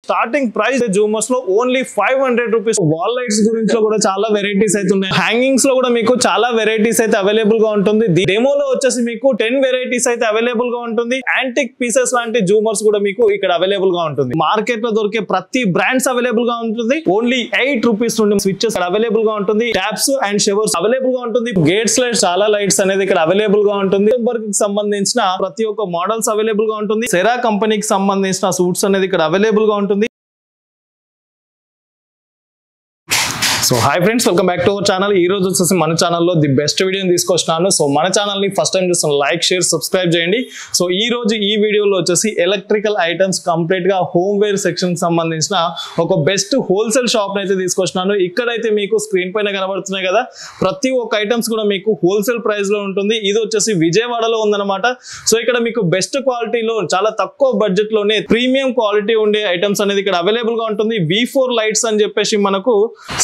Starting price జూమర్స్ లో only 500 rupees. Wall lights గురించి కూడా చాలా వెరైటీస్ అయితే ఉన్నాయి. హ్యాంగింగ్స్ లో కూడా మీకు చాలా వెరైటీస్ అయితే అవైలబుల్ గా ఉంటుంది. డెమోలో వచ్చేసి మీకు 10 వెరైటీస్ అయితే అవైలబుల్ గా ఉంటుంది. యాంటిక్ పీసెస్ లాంటి జూమర్స్ కూడా మీకు ఇక్కడ అవైలబుల్ గా ఉంటుంది. మార్కెట్ లో దొరికే ప్రతి బ్రాండ్స్ అవైలబుల్ గా ఉంటుంది. ఓన్లీ 8 రూపీస్ నుండి స్విచెస్ అవైలబుల్ గా ఉంటుంది. ట్యాప్స్ అండ్ షవర్స్ అవైలబుల్ గా ఉంటుంది. గేట్స్ లైట్స్, చాలా లైట్స్ అనేది ఇక్కడ అవైలబుల్ గా ఉంటుంది. వర్క్ కి సంబంధించిన ప్రతి ఒక్క మోడల్స్ అవైలబుల్ గా ఉంటుంది. సెరా కంపెనీకి సంబంధించిన సూట్స్ అనేది ఇక్కడ అవైలబుల్ గా ఉంటుంది. So hi friends, welcome back to our channel. ఈ రోజు వచ్చేసి మన ఛానల్లో ది బెస్ట్ వీడియోని తీసుకొచ్చినాను. సో మన ఛానల్ ని ఫస్ట్ టైం చూస్తున్న లైక్, షేర్, సబ్స్క్రైబ్ చేయండి. సో ఈ రోజు ఈ వీడియోలో వచ్చేసి ఎలక్ట్రికల్ ఐటమ్స్ కంప్లీట్ గా హోమ్ వేర్ సెక్షన్ సంబంధించిన ఒక బెస్ట్ హోల్సేల్ షాప్ అయితే తీసుకొచ్చినాను. ఇక్కడైతే మీకు స్క్రీన్ పైన కనబడుతున్నాయి కదా, ప్రతి ఒక్క ఐటమ్స్ కూడా మీకు హోల్సేల్ ప్రైస్ లో ఉంటుంది. ఇది వచ్చేసి విజయవాడలో ఉందన్నమాట. సో ఇక్కడ మీకు బెస్ట్ క్వాలిటీలో చాలా తక్కువ బడ్జెట్ లోనే ప్రీమియం క్వాలిటీ ఉండే ఐటమ్స్ అనేది ఇక్కడ అవైలబుల్ గా ఉంటుంది. V4 లైట్స్ అని చెప్పేసి మనకు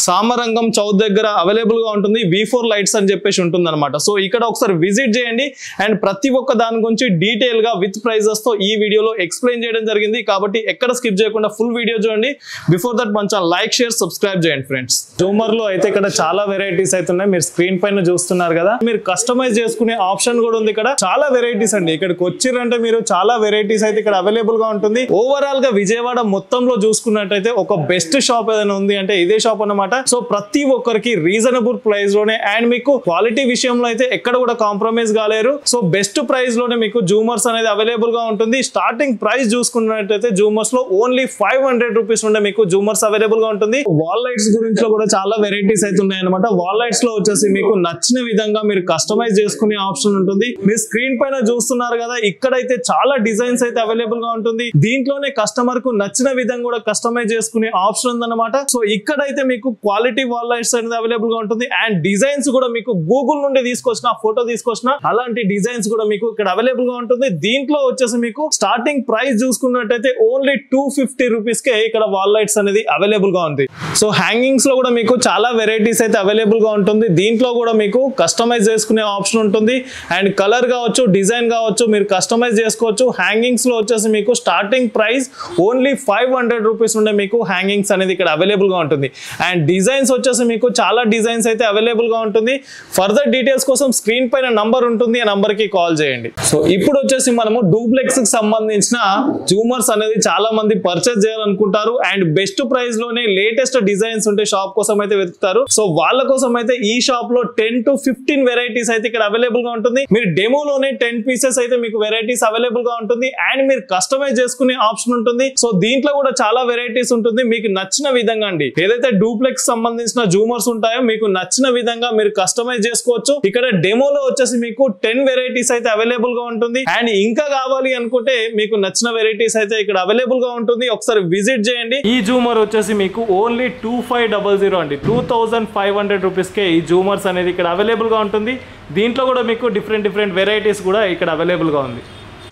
సామరంగం చౌక్ దగ్గర అవైలబుల్ గా ఉంటుంది. V4 లైట్స్ అని చెప్పేసి ఉంటుంది అనమాట. సో ఇక్కడ ఒకసారి విజిట్ చేయండి అండ్ ప్రతి ఒక్క దాని గురించి డీటెయిల్ గా విత్ ప్రైజెస్ తో ఈ వీడియోలో ఎక్స్ప్లెయిన్ చేయడం జరిగింది. కాబట్టి ఎక్కడ స్కిప్ చేయకుండా ఫుల్ వీడియో చూడండి. బిఫోర్ దట్ మంచి లైక్, షేర్, సబ్స్క్రైబ్ చేయండి ఫ్రెండ్స్. జూమర్ లో అయితే ఇక్కడ చాలా వెరైటీస్ అయితే ఉన్నాయి. మీరు స్క్రీన్ పైన చూస్తున్నారు కదా, మీరు కస్టమైజ్ చేసుకునే ఆప్షన్ కూడా ఉంది. ఇక్కడ చాలా వెరైటీస్ అండి. ఇక్కడికి వచ్చిరంటే మీరు చాలా వెరైటీస్ అయితే ఇక్కడ అవైలబుల్ గా ఉంటుంది. ఓవరాల్ గా విజయవాడ మొత్తంలో చూసుకున్నట్టయితే ఒక బెస్ట్ షాప్ ఏదైనా ఉంది అంటే ఇదే షాప్ అన్నమాట. సో ప్రతి ఒక్కరికి రీజనబుల్ ప్రైస్ లోనే అండ్ మీకు క్వాలిటీ విషయంలో అయితే ఎక్కడ కూడా కాంప్రమైజ్ కాలేరు. సో బెస్ట్ ప్రైస్ లోనే మీకు జూమర్స్ అనేది అవైలబుల్ గా ఉంటుంది. స్టార్టింగ్ ప్రైస్ చూసుకున్నట్టయితే జూమర్స్ లో ఓన్లీ 500 రూపీస్ నుండి మీకు జూమర్స్ అవైలబుల్ గా ఉంటుంది. వాల్ లైట్స్ గురించి కూడా చాలా వెరైటీస్ అయితే ఉన్నాయి అనమాట. వాల్ లైట్స్ లో వచ్చేసి మీకు నచ్చిన విధంగా మీరు కస్టమైజ్ చేసుకునే ఆప్షన్ ఉంటుంది. మీరు స్క్రీన్ పైన చూస్తున్నారు కదా, ఇక్కడైతే చాలా డిజైన్స్ అయితే అవైలబుల్ గా ఉంటుంది. దీంట్లోనే కస్టమర్ కు నచ్చిన విధంగా కూడా కస్టమైజ్ చేసుకునే ఆప్షన్ ఉందన్నమాట. సో ఇక్కడైతే మీకు క్వాలిటీ వాల్ లైట్స్ అనేది అవైలబుల్ గా ఉంటుంది అండ్ డిజైన్స్ కూడా మీకు గూగుల్ నుండి తీసుకొచ్చిన ఫోటో తీసుకొచ్చిన అలాంటి డిజైన్స్ కూడా మీకు ఇక్కడ అవైలబుల్ గా ఉంటుంది. దీంట్లో వచ్చేసి మీకు స్టార్టింగ్ ప్రైస్ చూసుకున్నట్టయితే ఓన్లీ 250 రూపీస్ కే ఇక్కడ వాల్ లైట్స్ అనేది అవైలబుల్ గా ఉంది. సో హ్యాంగింగ్స్ లో కూడా మీకు చాలా వెరైటీస్ అయితే అవైలబుల్ గా ఉంటుంది. దీంట్లో కూడా మీకు కస్టమైజ్ చేసుకునే ఆప్షన్ ఉంటుంది అండ్ కలర్ కావచ్చు, డిజైన్ కావచ్చు, మీరు కస్టమైజ్ చేసుకోవచ్చు. హ్యాంగింగ్స్ లో వచ్చేసి మీకు స్టార్టింగ్ ప్రైస్ ఓన్లీ 500 రూపీస్ ఉండే మీకు హ్యాంగింగ్స్ అనేది ఇక్కడ అవైలబుల్ గా ఉంటుంది. అండ్ డిజైన్స్ వచ్చేసి మీకు చాలా డిజైన్స్ అయితే అవైలబుల్ గా ఉంటుంది. ఫర్దర్ డీటెయిల్స్ కోసం స్క్రీన్ పైన నంబర్ ఉంటుంది, ఆ నంబర్ కి కాల్ చేయండి. సో ఇప్పుడు వచ్చేసి మనము డూప్లెక్స్ కి సంబంధించిన జూమర్స్ అనేది చాలా మంది పర్చేస్ చేయాలనుకుంటారు అండ్ బెస్ట్ ప్రైస్ లోనే లేటెస్ట్ డిజైన్స్ ఉంటే షాప్ కోసం అయితే వెతుకుతారు. సో వాళ్ళ కోసం అయితే ఈ షాప్ లో 10 to 15 వెరైటీస్ అయితే ఇక్కడ అవైలబుల్ గా ఉంటుంది. మీరు డెమోలోనే 10 పీసెస్ అయితే మీకు వెరైటీస్ అవైలబుల్ గా ఉంటుంది అండ్ మీరు కస్టమైజ్ చేసుకునే ఆప్షన్ ఉంటుంది. సో దీంట్లో కూడా చాలా వెరైటీస్ ఉంటుంది. మీకు నచ్చిన విధంగా అండి, ఏదైతే డూప్లెక్స్ సంబంధించిన జూమర్స్ ఉంటాయో మీకు నచ్చిన విధంగా మీరు కస్టమైజ్ చేసుకోవచ్చు. ఇక్కడ డెమోలో వచ్చేసి మీకు 10 వెరైటీస్ అయితే అవైలబుల్ గా ఉంటుంది అండ్ ఇంకా కావాలి అనుకుంటే మీకు నచ్చిన వెరైటీస్ అయితే ఇక్కడ అవైలబుల్ గా ఉంటుంది. ఒకసారి విజిట్ చేయండి. ఈ జూమర్ వచ్చేసి మీకు ఓన్లీ 2500 అండి, 2500 రూపీస్ కే ఈ జూమర్స్ అనేది ఇక్కడ అవైలబుల్ గా ఉంటుంది. దీంట్లో కూడా మీకు డిఫరెంట్ వెరైటీస్ కూడా ఇక్కడ అవైలబుల్ గా ఉంది.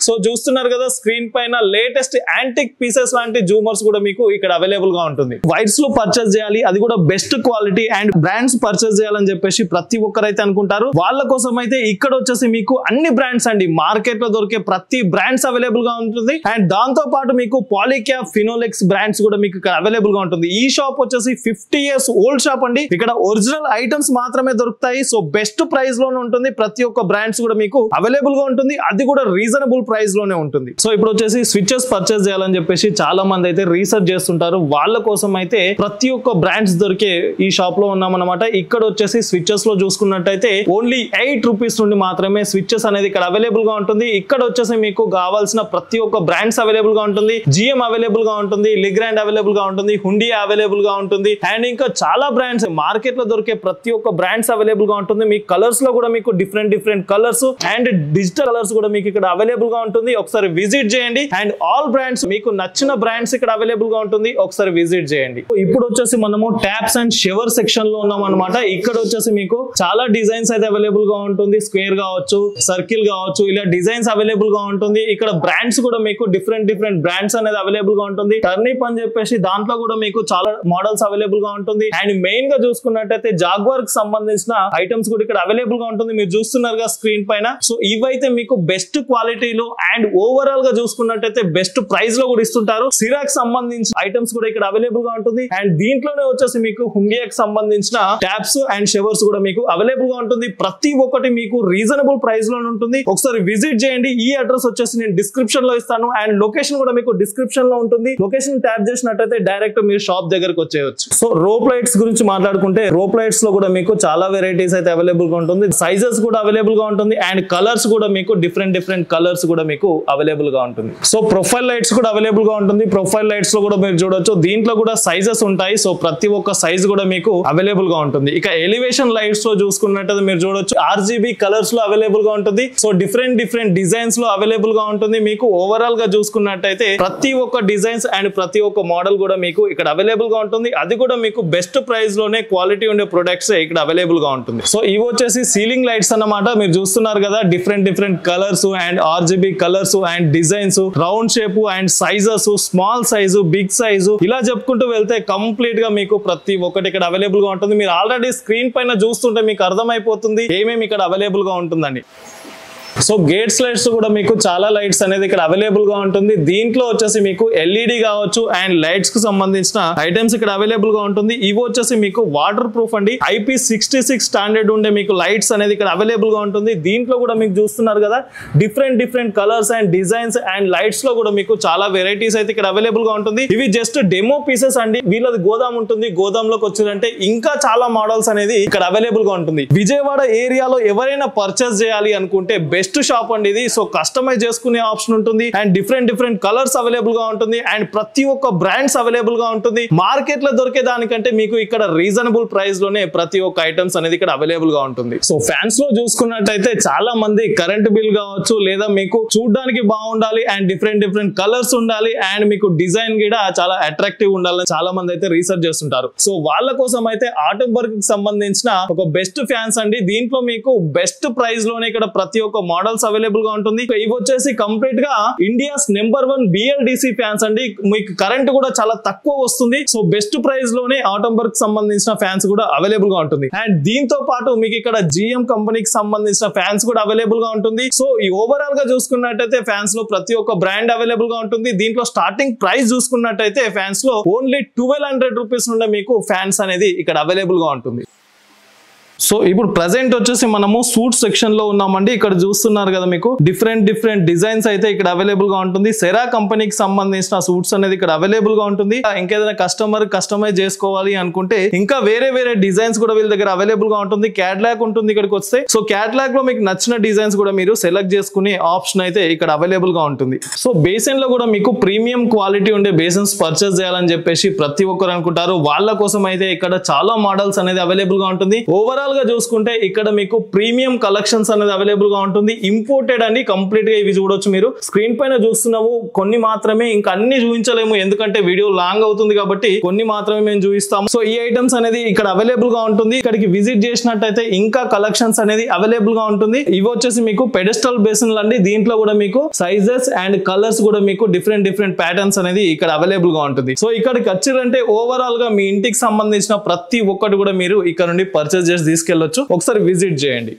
సో చూస్తున్నారు కదా స్క్రీన్ పైన లేటెస్ట్ యాంటిక్ పీసెస్ లాంటి జూమర్స్ కూడా మీకు ఇక్కడ అవైలబుల్ గా ఉంటుంది. వైట్స్ లో పర్చేస్ చేయాలి, అది కూడా best quality and brands purchase చేయాలని చెప్పేసి ప్రతి ఒక్కరైతే అనుకుంటారు. వాళ్ళ కోసం అయితే ఇక్కడ వచ్చేసి మీకు అన్ని బ్రాండ్స్ అండి, మార్కెట్ లో దొరికే ప్రతి బ్రాండ్స్ అవైలబుల్ గా ఉంటుంది అండ్ దాంతో పాటు మీకు పాలిక్యాప్, ఫినోలెక్స్ బ్రాండ్స్ కూడా మీకు ఇక్కడ అవైలబుల్ గా ఉంటుంది. ఈ షాప్ వచ్చేసి 50 years ఓల్డ్ షాప్ అండి. ఇక్కడ ఒరిజినల్ ఐటమ్స్ మాత్రమే దొరుకుతాయి. సో బెస్ట్ ప్రైస్ లోనే ఉంటుంది. ప్రతి ఒక్క బ్రాండ్స్ కూడా మీకు అవైలబుల్ గా ఉంటుంది, అది కూడా రీజనబుల్ ప్రైస్ లోనే ఉంటుంది. సో ఇప్పుడు వచ్చేసి స్విచెస్ పర్చేస్ చేయాలని చెప్పేసి చాలా మంది అయితే రీసెర్చ్ చేస్తుంటారు. వాళ్ళ కోసం అయితే ప్రతి ఒక్క బ్రాండ్స్ దొరికే ఈ షాప్ లో ఉన్నామన్నమాట. ఇక్కడ వచ్చేసి స్విచెస్ లో చూసుకున్నట్టయితే ఓన్లీ 8 రూపీస్ నుండి మాత్రమే స్విచెస్ అనేది ఇక్కడ అవైలబుల్ గా ఉంటుంది. ఇక్కడ వచ్చేసి మీకు కావాల్సిన ప్రతి ఒక్క బ్రాండ్స్ అవైలబుల్ గా ఉంటుంది. GM అవైలబుల్ గా ఉంటుంది, లిగ్రాండ్ అవైలబుల్ గా ఉంటుంది, హుండియా అవైలబుల్ గా ఉంటుంది అండ్ ఇంకా చాలా బ్రాండ్స్ మార్కెట్ లో దొరికే ప్రతి ఒక్క బ్రాండ్స్ అవైలబుల్ గా ఉంటుంది. మీ కలర్స్ లో కూడా మీకు different colours and digital colours కూడా మీకు ఇక్కడ అవైలబుల్ గా ఉంటుంది. ఒకసారి విజిట్ చేయండి అండ్ ఆల్ బ్రాండ్స్ మీకు నచ్చిన బ్రాండ్స్ ఇక్కడ అవైలబుల్ గా ఉంటుంది. ఒకసారి విజిట్ చేయండి. ఇప్పుడు వచ్చేసి మనము ట్యాప్స్ అండ్ షవర్ సెక్షన్ లో ఉన్నాం అనమాట. ఇక్కడ వచ్చేసి మీకు చాలా డిజైన్స్ అయితే అవైలబుల్ గా ఉంటుంది. స్క్వేర్ కావచ్చు, సర్కిల్ కావచ్చు, ఇలా డిజైన్స్ అవైలబుల్ గా ఉంటుంది. ఇక్కడ బ్రాండ్స్ కూడా మీకు డిఫరెంట్ బ్రాండ్స్ అనేది అవైలబుల్ గా ఉంటుంది. టర్నిప్ అని చెప్పేసి దాంట్లో కూడా మీకు చాలా మోడల్స్ అవైలబుల్ గా ఉంటుంది అండ్ మెయిన్ గా చూసుకున్నట్టయితే జాగ్వార్ కి సంబంధించిన ఐటమ్స్ కూడా ఇక్కడ అవైలబుల్ గా ఉంటుంది. మీరు చూస్తున్నారుగా స్క్రీన్ పైన. సో ఇవైతే మీకు బెస్ట్ క్వాలిటీలో అండ్ ఓవరాల్ గా చూసుకున్నట్టయితే బెస్ట్ ప్రైస్ లో కూడా ఇస్తుంటారు. సిరాక్ సంబంధించిన ఐటమ్స్ కూడా ఇక్కడ అవైలబుల్ గా ఉంటుంది. అండ్ దీంట్లోనే వచ్చేసి మీకు హుండియాకి సంబంధించిన ట్యాప్స్ అండ్ షవర్స్ కూడా మీకు అవైలబుల్ గా ఉంటుంది. ప్రతి ఒక్కటి మీకు రీజనబుల్ ప్రైస్ లో ఉంటుంది. ఒకసారి విజిట్ చేయండి. ఈ అడ్రస్ వచ్చేసి నేను డిస్క్రిప్షన్ లో ఇస్తాను అండ్ లొకేషన్ కూడా మీకు డిస్క్రిప్షన్ లో ఉంటుంది. లొకేషన్ ట్యాప్ చేసినట్టయితే డైరెక్ట్ మీరు షాప్ దగ్గరకు వచ్చేయచ్చు. సో రోప్ లైట్స్ గురించి మాట్లాడుకుంటే రోప్ లైట్స్ లో కూడా మీకు చాలా వెరైటీస్ అయితే అవైలబుల్ గా ఉంటుంది. సైజెస్ కూడా అవైలబుల్ గా ఉంటుంది అండ్ కలర్స్ కూడా మీకు డిఫరెంట్ కలర్స్ కూడా మీకు అవైలబుల్ గా ఉంటుంది. సో ప్రొఫైల్ లైట్స్ కూడా అవైలబుల్ గా ఉంటుంది. ప్రొఫైల్ లైట్స్ లో కూడా మీరు చూడొచ్చు. దీంట్లో కూడా సైజెస్ ఉంటాయి. సో ప్రతి ఒక్క సైజ్ కూడా మీకు అవైలబుల్ గా ఉంటుంది. ఇక ఎలివేషన్ లైట్స్ లో చూసుకున్నట్టయితే మీరు చూడొచ్చు RGB కలర్స్ లో అవైలబుల్ గా ఉంటుంది. సో డిఫరెంట్ డిజైన్స్ లో అవైలబుల్ గా ఉంటుంది. మీకు ఓవరాల్ గా చూసుకున్నట్టయితే ప్రతి ఒక్క డిజైన్స్ అండ్ ప్రతి ఒక్క మోడల్ కూడా మీకు ఇక్కడ అవైలబుల్ గా ఉంటుంది. అది కూడా మీకు బెస్ట్ ప్రైస్ లోనే క్వాలిటీ ఉండే ప్రొడక్ట్స్ ఇక్కడ అవైలబుల్ గా ఉంటుంది. సో ఇవి వచ్చేసి సీలింగ్ లైట్స్ అన్నమాట. మీరు చూస్తున్నారు కదా different colours and RGB colours and designs, round shape and sizes, small size, big size, ఇలా చెప్పుకుంటూ వెళ్తే కంప్లీట్ గా మీకు ప్రతి ఒక్కటి ఇక్కడ అవైలబుల్ గా ఉంటుంది. మీరు ఆల్రెడీ స్క్రీన్ పైన చూస్తుంటే మీకు అర్థమైపోతుంది ఏమేమి ఇక్కడ అవైలబుల్ గా ఉంటుందండి. సో గేట్స్ లైట్స్ కూడా మీకు చాలా లైట్స్ అనేది ఇక్కడ అవైలబుల్ గా ఉంటుంది. దీంట్లో వచ్చేసి మీకు LED కావచ్చు అండ్ లైట్స్ కు సంబంధించిన ఐటమ్స్ ఇక్కడ అవైలబుల్ గా ఉంటుంది. ఇవి వచ్చేసి మీకు వాటర్ ప్రూఫ్ అండి. IP66 స్టాండర్డ్ ఉండే మీకు లైట్స్ అనేది ఇక్కడ అవైలబుల్ గా ఉంటుంది. దీంట్లో కూడా మీకు చూస్తున్నారు కదా different colours and designs and lights లో కూడా మీకు చాలా వెరైటీస్ అయితే ఇక్కడ అవైలబుల్ గా ఉంటుంది. ఇవి జస్ట్ డెమో పీసెస్ అండి. వీళ్ళది గోదాం ఉంటుంది. గోదాంలోకి వచ్చిందంటే ఇంకా చాలా మోడల్స్ అనేది ఇక్కడ అవైలబుల్ గా ఉంటుంది. విజయవాడ ఏరియాలో ఎవరైనా పర్చేస్ చేయాలి అనుకుంటే బెస్ట్ షాప్ అండి ఇది. సో కస్టమైజ్ చేసుకునే ఆప్షన్ ఉంటుంది అండ్ డిఫరెంట్ కలర్స్ అవైలబుల్ గా ఉంటుంది అండ్ ప్రతి ఒక్క బ్రాండ్స్ అవైలబుల్ గా ఉంటుంది. మార్కెట్ లో దొరికే దానికంటే మీకు ఇక్కడ రీజనబుల్ ప్రైస్ లోనే ప్రతి ఒక్క ఐటమ్స్ అనేది ఇక్కడ అవైలబుల్ గా ఉంటుంది. సో ఫ్యాన్స్ లో చూసుకున్నట్టయితే చాలా మంది కరెంట్ బిల్ కావచ్చు లేదా మీకు చూడడానికి బాగుండాలి అండ్ డిఫరెంట్ కలర్స్ ఉండాలి అండ్ మీకు డిజైన్ కూడా చాలా అట్రాక్టివ్ ఉండాలని చాలా మంది అయితే రీసెర్చ్ చేస్తుంటారు. సో వాళ్ళ కోసం అయితే ఆటంబర్గ్ కి సంబంధించిన ఒక బెస్ట్ ఫ్యాన్స్ అండి. దీంట్లో మీకు బెస్ట్ ప్రైస్ లోనే ఇక్కడ ప్రతి ఒక్క మోడల్స్ అవైలబుల్ గా ఉంటుంది. ఇవి వచ్చేసి కంప్లీట్ గా ఇండియాస్ నెంబర్ 1 BLDC ఫ్యాన్స్ అండి. మీకు కరెంట్ కూడా చాలా తక్కువ వస్తుంది. సో బెస్ట్ ప్రైస్ లోనే ఆటంబర్గ్ సంబంధించిన ఫ్యాన్స్ కూడా అవైలబుల్ గా ఉంటుంది. అండ్ దీంతో పాటు మీకు ఇక్కడ GM కంపెనీకి సంబంధించిన ఫ్యాన్స్ కూడా అవైలబుల్ గా ఉంటుంది. సో ఈ ఓవరాల్ గా చూసుకున్నట్టయితే ఫ్యాన్స్ లో ప్రతి ఒక్క బ్రాండ్ అవైలబుల్ గా ఉంటుంది. దీంట్లో స్టార్టింగ్ ప్రైస్ చూసుకున్నట్టయితే ఫ్యాన్స్ లో ఓన్లీ 1200 రూపీస్ నుండి మీకు ఫ్యాన్స్ అనేది ఇక్కడ అవైలబుల్ గా ఉంటుంది. సో ఇప్పుడు ప్రెసెంట్ వచ్చేసి మనము సూట్ సెక్షన్ లో ఉన్నామండి. ఇక్కడ చూస్తున్నారు కదా మీకు డిఫరెంట్ డిజైన్స్ అయితే ఇక్కడ అవైలబుల్ గా ఉంటుంది. సెరా కంపెనీకి సంబంధించిన సూట్స్ అనేది ఇక్కడ అవైలబుల్ గా ఉంటుంది. ఇంకేదైనా కస్టమర్ కస్టమైజ్ చేసుకోవాలి అనుకుంటే ఇంకా వేరే డిజైన్స్ కూడా వీళ్ళ దగ్గర అవైలబుల్ గా ఉంటుంది. క్యాటలాగ్ ఉంటుంది ఇక్కడికి వస్తే. సో క్యాటలాగ్ లో మీకు నచ్చిన డిజైన్స్ కూడా మీరు సెలెక్ట్ చేసుకునే ఆప్షన్ అయితే ఇక్కడ అవైలబుల్ గా ఉంటుంది. సో బేసిన్ లో కూడా మీకు ప్రీమియం క్వాలిటీ ఉండే బేసిన్స్ పర్చేస్ చేయాలని చెప్పేసి ప్రతి ఒక్కరు అనుకుంటారు. వాళ్ళ కోసం అయితే ఇక్కడ చాలా మోడల్స్ అనేది అవైలబుల్ గా ఉంటుంది. ఓవరాల్ గా చూసుకుంటే ఇక్కడ మీకు ప్రీమియం కలెక్షన్స్ అనేది అవైలబుల్ గా ఉంటుంది. ఇంపోర్టెడ్ అండి కంప్లీట్ గా. ఇవి చూడొచ్చు మీరు స్క్రీన్ పైన చూస్తున్నాము. కొన్ని మాత్రమే, ఇంకా అన్ని చూపించలేము ఎందుకంటే వీడియో లాంగ్ అవుతుంది కాబట్టి కొన్ని మాత్రమే మేము చూపిస్తాము. సో ఈ ఐటమ్స్ అనేది ఇక్కడ అవైలబుల్ గా ఉంటుంది. ఇక్కడికి విజిట్ చేసినట్టయితే ఇంకా కలెక్షన్స్ అనేది అవైలబుల్ గా ఉంటుంది. ఇవి వచ్చేసి మీకు పెడెస్టల్ బేసిన్లు అండి. దీంట్లో కూడా మీకు సైజెస్ అండ్ కలర్స్ కూడా మీకు డిఫరెంట్ ప్యాటర్న్స్ అనేది ఇక్కడ అవైలబుల్ గా ఉంటుంది. సో ఇక్కడికి వచ్చారంటే ఓవరాల్ గా మీ ఇంటికి సంబంధించిన ప్రతి ఒక్కటి కూడా మీరు ఇక్కడ నుండి పర్చేస్ చేసి తీసుకెళ్ళొచ్చు. ఒకసారి విజిట్ చేయండి.